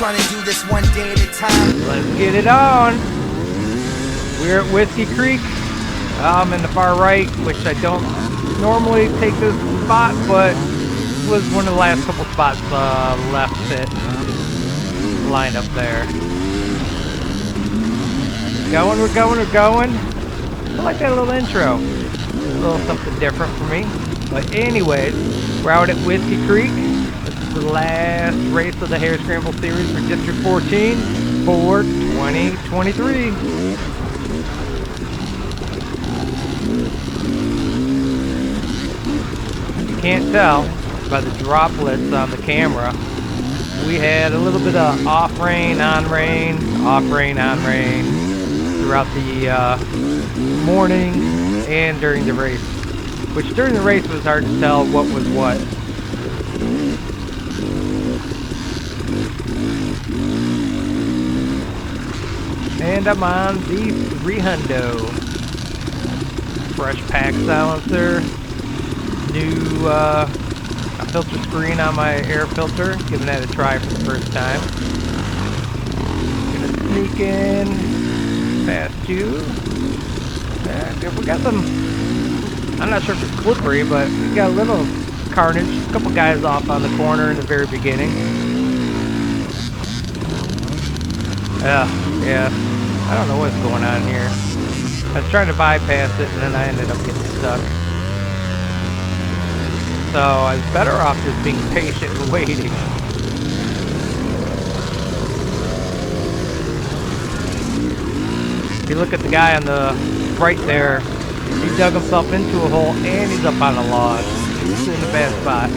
trying to do this one day at a time. Let's get it on. We're at Whiskey Creek. I'm in the far right, which I don't normally take this spot, but was one of the last couple spots left that lined up there. We're going. I like that little intro. A little something different for me. But anyways, we're out at Whiskey Creek. This is the last race of the Hare Scramble series for District 14 for 2023. You can't tell by the droplets on the camera. We had a little bit of off rain, on rain, off rain, on rain throughout the morning and during the race. Which during the race was hard to tell what was what. And I'm on the 300. Fresh pack silencer. New filter screen on my air filter. Giving that a try for the first time. Gonna sneak in past you. And we got some, I'm not sure if it's slippery, but we got a little carnage. A couple guys off on the corner in the very beginning. Yeah. I don't know what's going on here. I was trying to bypass it and then I ended up getting stuck. So I was better off just being patient and waiting. If you look at the guy on the right there, he dug himself into a hole and he's up on a log. He's in a bad spot.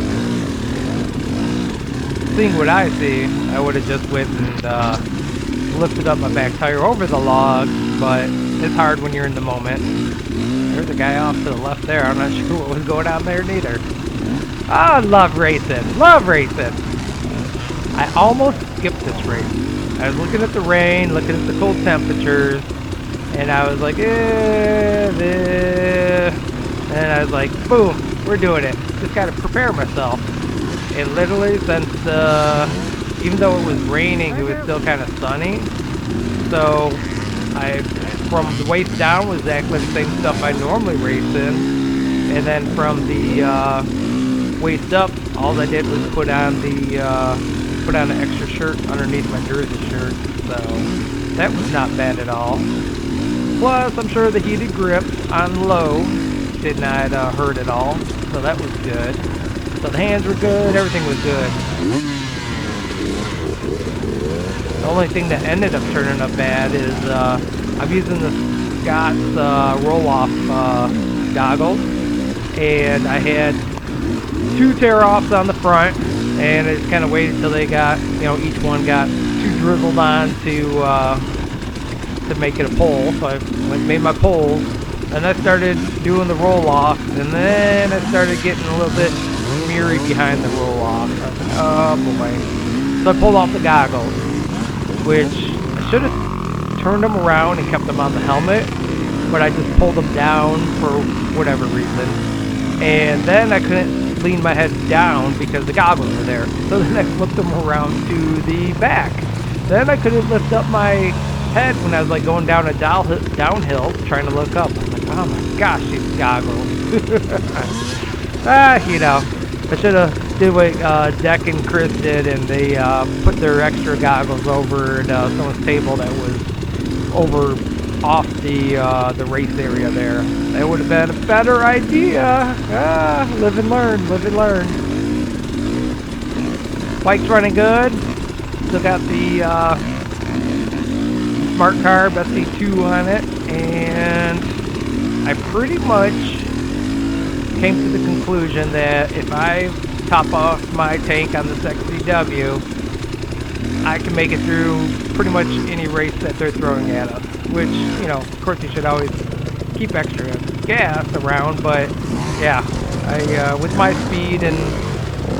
Seeing what I see, I would have just went and lifted up my back tire over the log, but it's hard when you're in the moment. There's a guy off to the left there. I'm not sure what was going on there neither. I love racing. I almost skipped this race. I was looking at the rain, looking at the cold temperatures, and I was like, and I was like, boom, we're doing it. Just got to prepare myself. And literally since, even though it was raining, it was still kind of sunny. So from the waist down was exactly the same stuff I normally race in. And then from the waist up, all I did was put on an extra shirt underneath my jersey shirt. So that was not bad at all. Plus, I'm sure the heated grip on low did not hurt at all. So that was good. So the hands were good, everything was good. The only thing that ended up turning up bad is I'm using the Scott's roll-off goggles, and I had 2 tear-offs on the front, and I just kind of waited till they got, each one got 2 drizzled on to make it a pole. So I made my poles, and I started doing the roll-off, and then I started getting a little bit smeary behind the roll-off. Oh boy. So I pulled off the goggles, which I should have turned them around and kept them on the helmet, but I just pulled them down for whatever reason. And then I couldn't lean my head down because the goggles were there. So then I flipped them around to the back. Then I couldn't lift up my head when I was like going down a downhill trying to look up. I was like, oh my gosh, these goggles. I should have did what Deck and Chris did, and they put their extra goggles over someone's table that was over off the race area there. That would have been a better idea. Live and learn, live and learn. Bike's running good. Still got the smart carb SC2 on it, and I pretty much came to the conclusion that if I top off my tank on this XCW, I can make it through pretty much any race that they're throwing at us. Which, of course you should always keep extra gas around, but yeah, with my speed and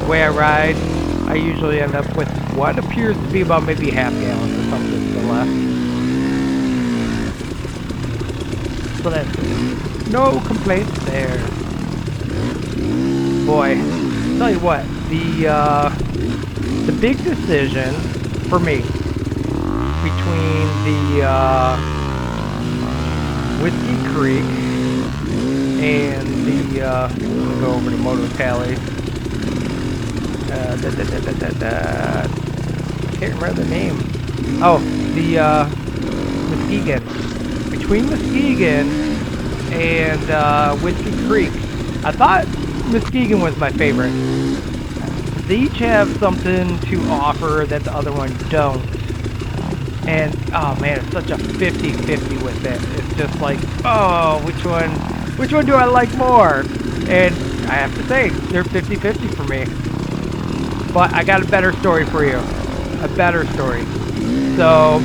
the way I ride, I usually end up with what appears to be about maybe half gallon or something to the left. So that's good. No complaints there. Boy, tell you what, the big decision for me between the Whiskey Creek and the let me go over to Moto Tally. Can't remember the name. Oh, the Muskegon. Between Muskegon and Whiskey Creek, I thought Muskegon was my favorite. They each have something to offer that the other ones don't. And, oh man, it's such a 50-50 with it. It's just like, oh, which one do I like more? And I have to say, they're 50-50 for me. But I got a better story for you. A better story. So,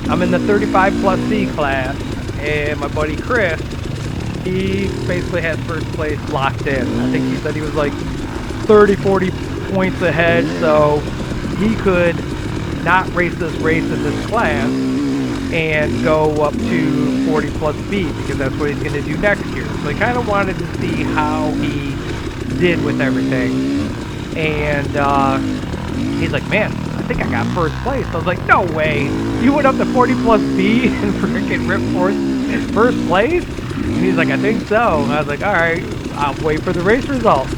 I'm in the 35 plus C class, and my buddy Chris, he basically has first place locked in. I think he said he was like 30-40 points ahead, so he could not race this race in this class and go up to 40 plus B, because that's what he's going to do next year. So he kind of wanted to see how he did with everything. And he's like, man, I think I got first place. I was like, no way. You went up to 40 plus B and freaking ripped first place? And he's like, I think so. And I was like, all right, I'll wait for the race results.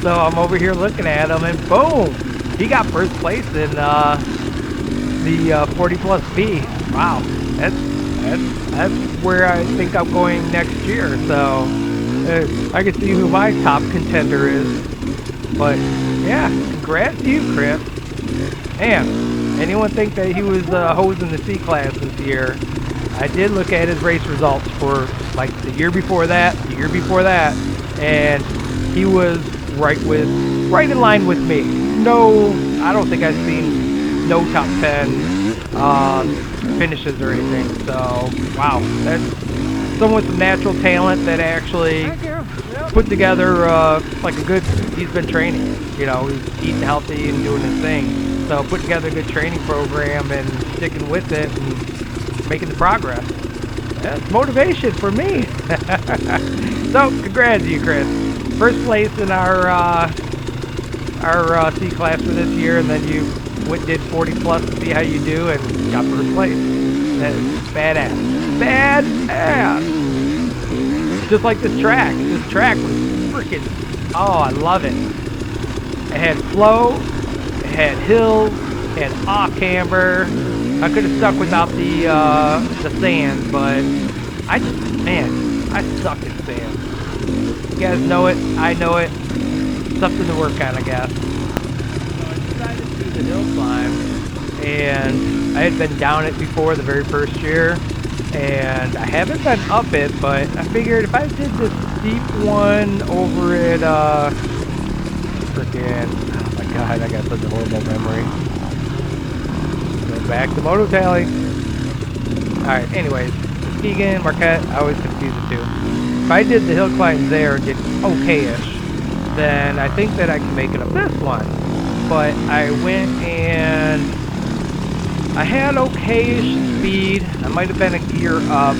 So I'm over here looking at him, and boom, he got first place in the 40 plus B. Wow, that's where I think I'm going next year. So I can see who my top contender is. But yeah, congrats to you, Chris. And anyone think that he was hosing the C class this year? I did look at his race results for like the year before that, and he was right in line with me. No, I don't think I've seen no top 10 finishes or anything. So wow, that's someone with some natural talent that actually put together like a good. He's been training, you know, he's eating healthy and doing his thing. So put together a good training program and sticking with it and making the progress. That's motivation for me. So congrats to you, Chris. First place in our C class for this year, and then you did 40 plus to see how you do and got first place. That is badass. Badass! Just like this track. This track was freaking, oh, I love it. It had flow, it had hills, it had off camber. I could have stuck without the sand, but I suck at sand. You guys know it, I know it. Something to work on, I guess. So I decided to do the hill climb, and I had been down it before the very first year, and I haven't been up it, but I figured if I did this steep one over at freaking, oh my god, I got such a horrible memory. Go back to Moto Tally. Alright, anyways, Muskegon, Marquette, I always confuse the two. If I did the hill climb there and did okay-ish, then I think that I can make it up this one. But I went and I had okay-ish speed. I might have been a gear up,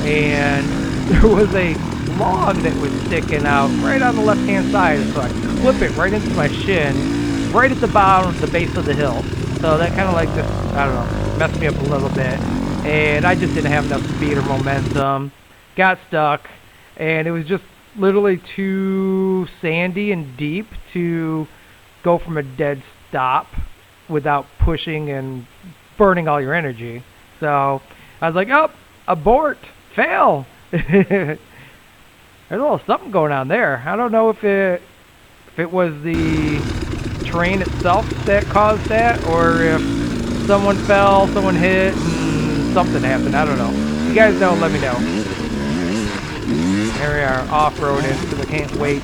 and there was a log that was sticking out right on the left-hand side, so I clip it right into my shin, right at the bottom, the base of the hill. So that kind of like just, I don't know, messed me up a little bit. And I just didn't have enough speed or momentum. Got stuck, and it was just literally too sandy and deep to go from a dead stop without pushing and burning all your energy. So I was like, oh, abort, fail. There's a little something going on there. I don't know if it was the terrain itself that caused that, or if someone fell, someone hit, and something happened. I don't know. You guys know, let me know. Here we are, off-roading, because I can't wait.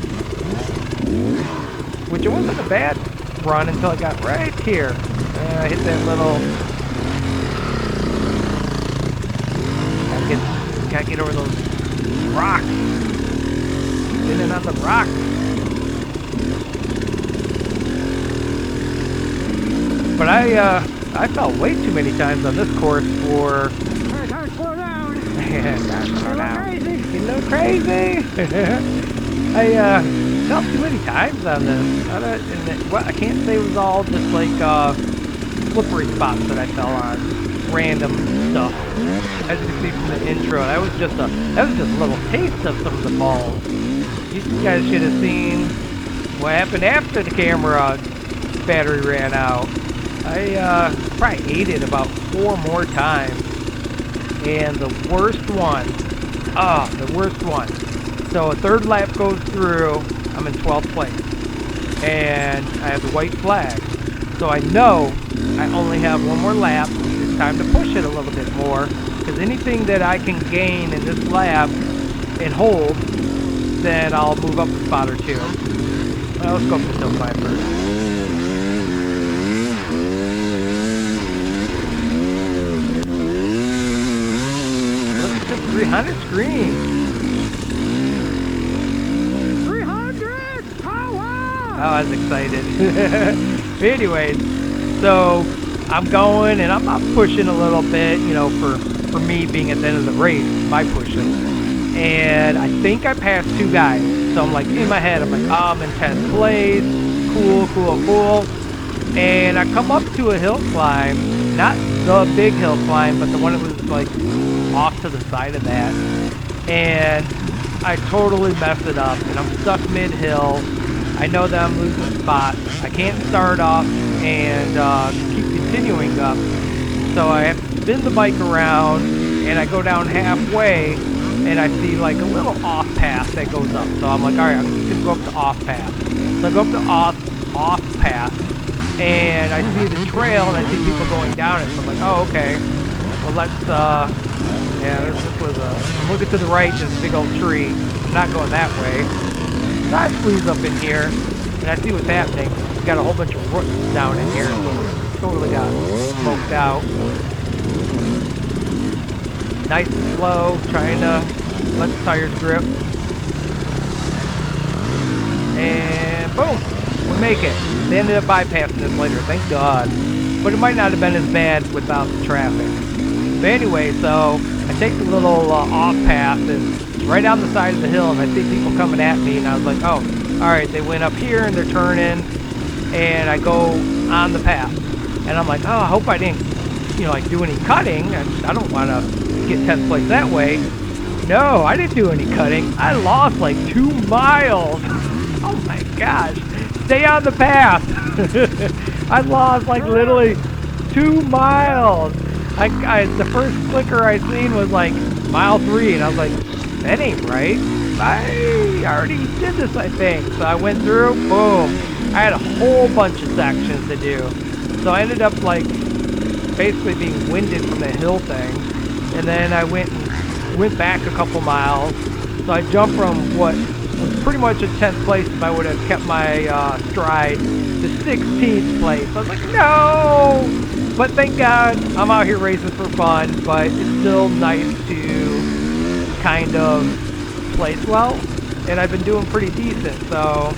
Which it wasn't a bad run until I got right here. I hit that little... Gotta get over those rocks. Spinning on the rocks. But I fell way too many times on this course for... Slow down. Get a little crazy. I fell too many times on this. I can't say it was all just like slippery spots that I fell on. Random stuff. As you can see from the intro, that was just a little taste of some of the falls. You guys should have seen what happened after the camera battery ran out. I probably ate it about 4 more times. And the worst one, the worst one. So a third lap goes through, I'm in 12th place. And I have the white flag. So I know I only have 1 more lap. It's time to push it a little bit more. Because anything that I can gain in this lap and hold, then I'll move up a spot or 2. Well, let's go for the hill climb first. Look at this 300 screen. 300! Power! Oh, I was excited. But anyways, so I'm going and I'm pushing a little bit, you know, for me being at the end of the race, my pushing. And I think I passed 2 guys. So I'm like, in my head, I'm like, oh, I'm in 10th place. Cool, cool, cool. And I come up to a hill climb. Not the big hill climb, but the one that was like off to the side of that. And I totally messed it up. And I'm stuck mid-hill. I know that I'm losing spots. I can't start off and keep continuing up. So I have to spin the bike around. And I go down halfway. And I see like a little off path that goes up. So I'm like, alright, I'm just gonna go up to off path. So I go up to off path, and I see the trail, and I see people going down it. So I'm like, oh, okay. Well, let's, yeah, this was I'm looking to the right, there's a big old tree. I'm not going that way. So I squeeze up in here, and I see what's happening. It's got a whole bunch of roots down in here, so totally got smoked out. Nice and slow, trying to let the tires grip. And boom, we make it. They ended up bypassing this later, thank God. But it might not have been as bad without the traffic. But anyway, so I take the little off path and it's right on the side of the hill, and I see people coming at me, and I was like, oh, alright, they went up here and they're turning, and I go on the path. And I'm like, oh, I hope I didn't, you know, like do any cutting. I don't want to get 10th place that way. No, I didn't do any cutting. I lost like 2 miles. Oh my gosh. Stay on the path. I lost like literally 2 miles. The first clicker I seen was like mile 3, and I was like, that ain't right. I already did this, I think. So I went through, boom. I had a whole bunch of sections to do. So I ended up like basically being winded from the hill thing. And then I went back a couple miles. So I jumped from what was pretty much a 10th place if I would have kept my stride to 16th place. I was like, no! But thank God I'm out here racing for fun, but it's still nice to kind of place well. And I've been doing pretty decent, so...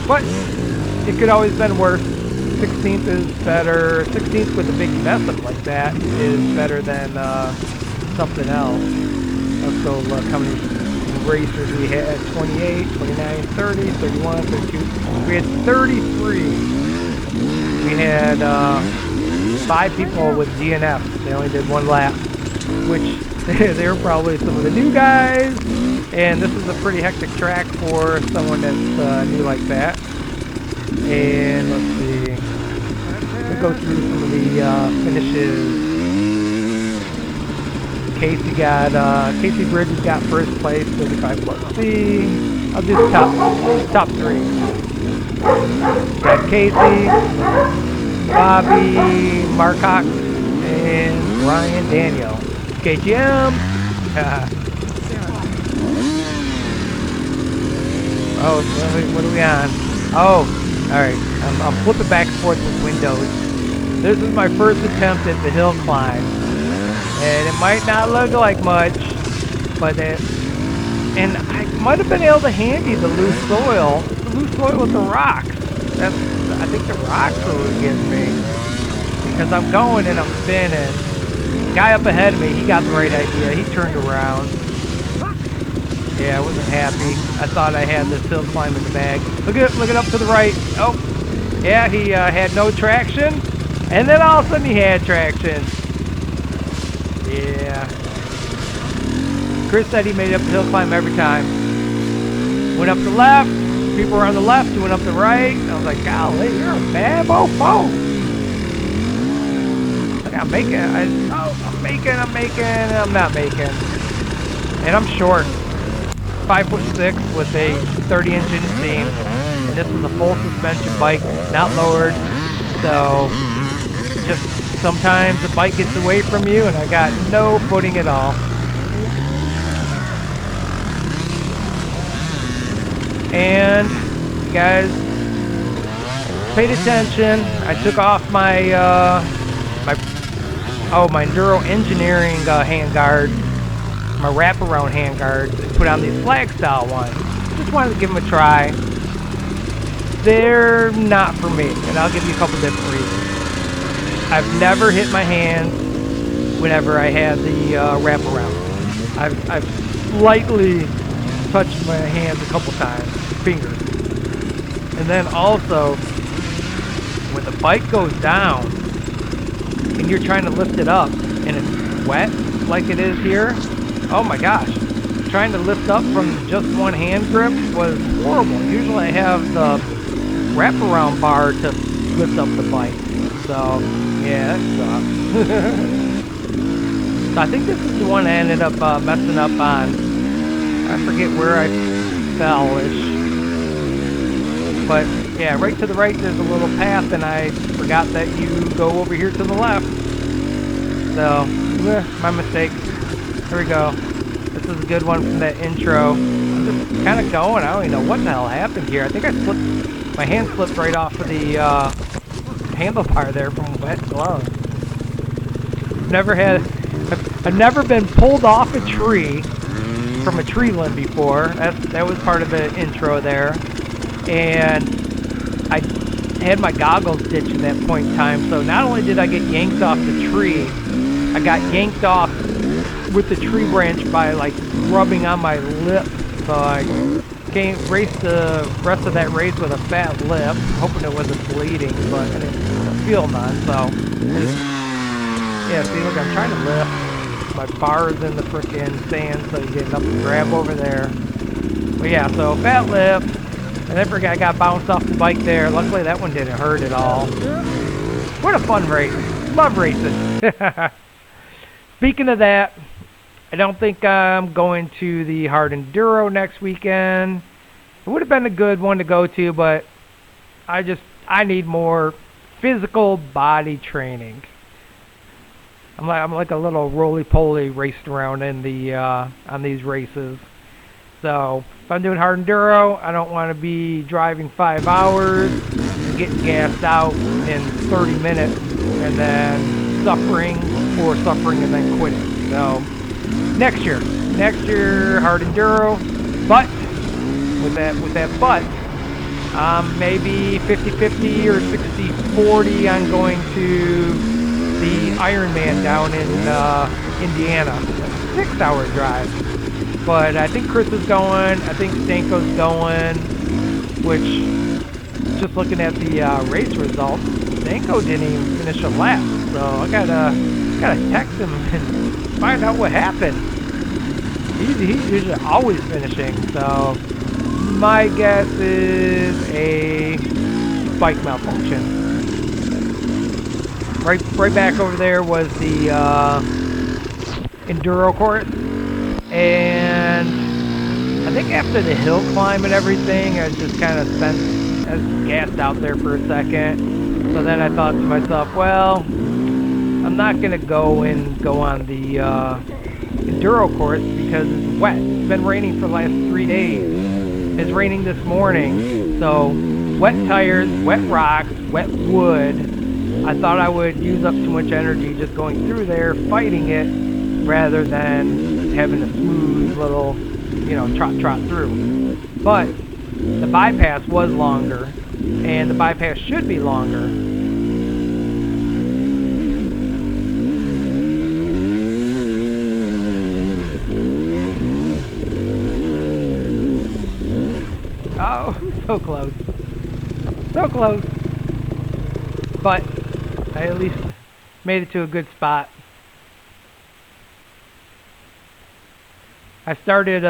But it could always been worse. 16th is better. 16th with a big mess up like that is better than something else. Let's go look how many racers we had. 28, 29, 30, 31, 32. We had 33. We had 5 people with DNF. They only did 1 lap, which they were probably some of the new guys. And this is a pretty hectic track for someone that's new like that. And let's see. We'll go through some of the finishes. Casey Bridges got first place, 35 plus C. I'll do the top 3. Got Casey, Bobby, Mark Cox, and Ryan Daniel. KTM. Oh, what are we on? Oh, alright. I'm flipping back and forth with windows. This is my first attempt at the hill climb. And it might not look like much, but and I might have been able to handy the loose soil. The loose soil with the rocks. I think the rocks are what gets me. Because I'm going and I'm spinning. The guy up ahead of me, he got the right idea. He turned around. Yeah, I wasn't happy. I thought I had this hill climb in the bag. Look it up to the right. Oh, yeah, he had no traction. And then all of a sudden he had traction. Yeah. Chris said he made it up the hill climb every time. Went up the left. People were on the left. He went up the right. I was like, golly, you're a bad mofo. Like, I'm making. I'm not making. And I'm short. 5'6" with a 30-inch inseam. And this was a full suspension bike, not lowered. So just sometimes the bike gets away from you and I got no footing at all. And guys, paid attention. I took off my my Enduro Engineering handguard, my wraparound handguards, and put on these flag style ones. Just wanted to give them a try. They're not for me, and I'll give you a couple different reasons. I've never hit my hands whenever I had the wraparound. I've slightly touched my hands a couple times, fingers. And then also, when the bike goes down and you're trying to lift it up and it's wet like it is here, oh my gosh, trying to lift up from just one hand grip was horrible. Usually I have the wraparound bar to lift up the bike. So, yeah, that sucks. So I think this is the one I ended up messing up on. I forget where I fell-ish. But, yeah, right to the right there's a little path, and I forgot that you go over here to the left. So, my mistake. Here we go. This is a good one from that intro. I'm just kind of going. I don't even know what the hell happened here. I think I slipped. My hand slipped right off of the handlebar there from wet gloves. I've never been pulled off a tree from a tree limb before. That was part of the intro there. And I had my goggles ditched at that point in time. So not only did I get yanked off the tree, I got yanked off with the tree branch by like rubbing on my lip. So I raced the rest of that race with a fat lip, hoping it wasn't bleeding, but I didn't feel none. So yeah, see, look, I'm trying to lift. My bar is in the frickin' sand, so you get enough to grab over there. But yeah, so fat lip. And then I got bounced off the bike there. Luckily, that one didn't hurt at all. What a fun race. Love racing. Speaking of that, I don't think I'm going to the Hard Enduro next weekend. It would have been a good one to go to, but I need more physical body training. I'm like a little roly-poly raced around in the on these races. So if I'm doing Hard Enduro, I don't want to be driving 5 hours, getting gassed out in 30 minutes, and then suffering and then quitting. So next year Hard Enduro, but with that but, maybe 50-50 or 60-40 on going to the Ironman down in Indiana. 6-hour drive. But I think Chris is going, I think Stanko's going, which, just looking at the race results, Stanko didn't even finish a lap. So I gotta text him and find out what happened. He's usually always finishing, so my guess is a bike malfunction. Right back over there was the enduro course, and I think after the hill climb and everything, I was just kind of gassed out there for a second. So then I thought to myself, well, I'm not gonna go on the enduro course because it's wet. It's been raining for the last 3 days. It's raining this morning, so wet tires, wet rocks, wet wood. I thought I would use up too much energy just going through there, fighting it, rather than having a smooth little, trot through. But the bypass was longer, and the bypass should be longer. Oh, so close. So close. But I at least made it to a good spot. I started,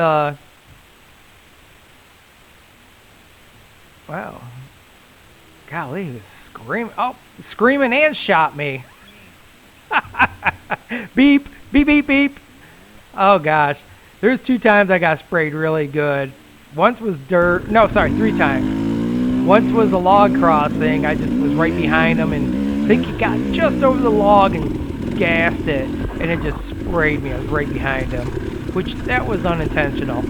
wow. Golly, he was screaming. Oh, screaming and shot me. Beep, beep, beep, beep. Oh, gosh. There's 2 times I got sprayed really good. Once was dirt. No, sorry, 3 times. Once was a log crossing. I just was right behind him and I think he got just over the log and gassed it. And it just sprayed me. I was right behind him. Which, that was unintentional.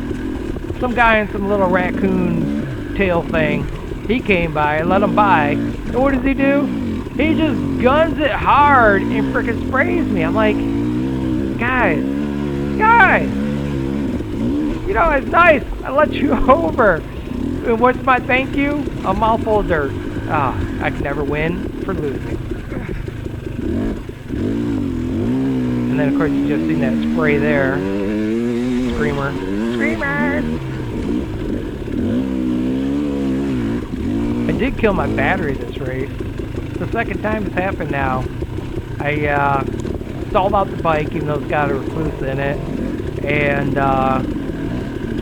Some guy in some little raccoon tail thing, he came by. I let him by. And what does he do? He just guns it hard and frickin' sprays me. I'm like, guys, you know, it's nice. I let you over. And what's my thank you? A mouthful of dirt. Ah, I can never win for losing. And then, of course, you just seen that spray there. Screamer. I did kill my battery this race. It's the 2nd time it's happened now. I stalled out the bike, even though it's got a recluse in it. And I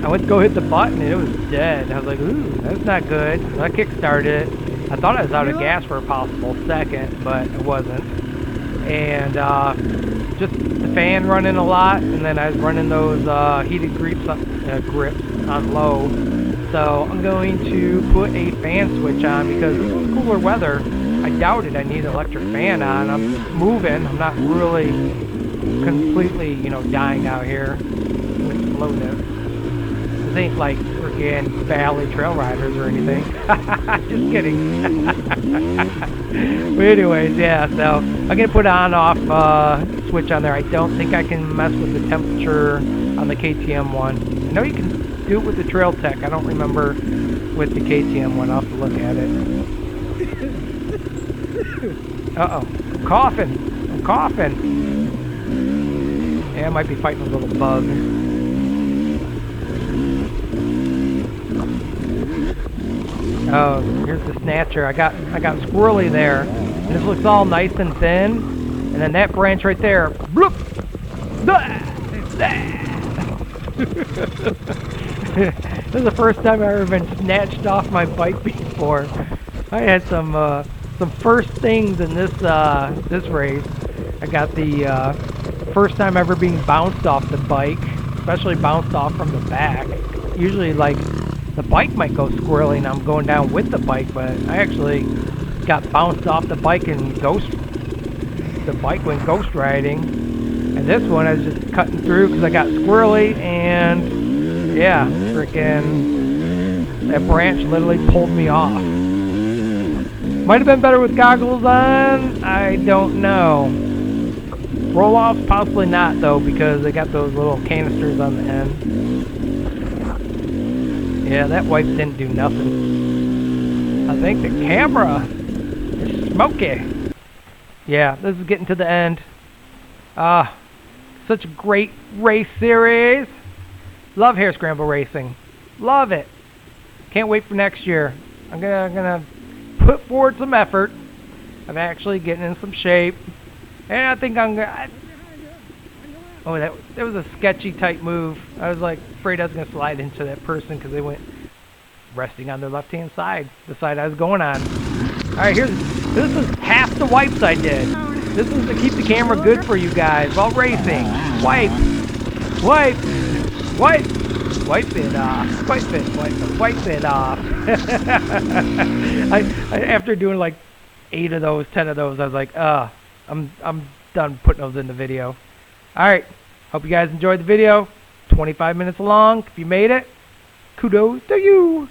went to go hit the button and it was dead. I was like, ooh, that's not good. So I kick-started it. I thought I was out of gas for a possible second, but it wasn't. And just the fan running a lot, and then I was running those heated grips on low. So I'm going to put a fan switch on because this was cooler weather. I doubted I need an electric fan on. I'm moving. I'm not really completely, you know, dying out here with slowness. This ain't like freaking Valley Trail Riders or anything. Just kidding. But anyways, yeah, so I'm going to put on off switch on there. I don't think I can mess with the temperature on the KTM one. I know you can do it with the Trail Tech. I don't remember with the KTM one. I'll have to look at it. Uh-oh. I'm coughing. Yeah, I might be fighting a little bug. Oh, here's the snatcher. I got squirrely there. And this looks all nice and thin. And then that branch right there. Bloop! This is the first time I've ever been snatched off my bike before. I had some first things in this this race. I got the first time ever being bounced off the bike, especially bounced off from the back. Usually, like, the bike might go squirrely and I'm going down with the bike, but I actually got bounced off the bike and the bike went ghost riding. And this one I was just cutting through because I got squirrely, and yeah, freaking that branch literally pulled me off. Might have been better with goggles on, I don't know. Roll-offs, possibly not though, because they got those little canisters on the end. Yeah, that wipe didn't do nothing. I think the camera is smoky. Yeah, this is getting to the end. Such a great race series. Love Hare Scramble racing. Love it. Can't wait for next year. I'm gonna put forward some effort. I'm actually getting in some shape. And I think I'm gonna... Oh, that was a sketchy type move. I was like afraid I was gonna slide into that person because they went resting on their left-hand side, the side I was going on. All right, this is half the wipes I did. This is to keep the camera good for you guys while racing. Wipe it off. Wipe it off. After doing like 8 of those, 10 of those, I was like, I'm done putting those in the video. Alright, hope you guys enjoyed the video. 25 minutes long. If you made it, kudos to you.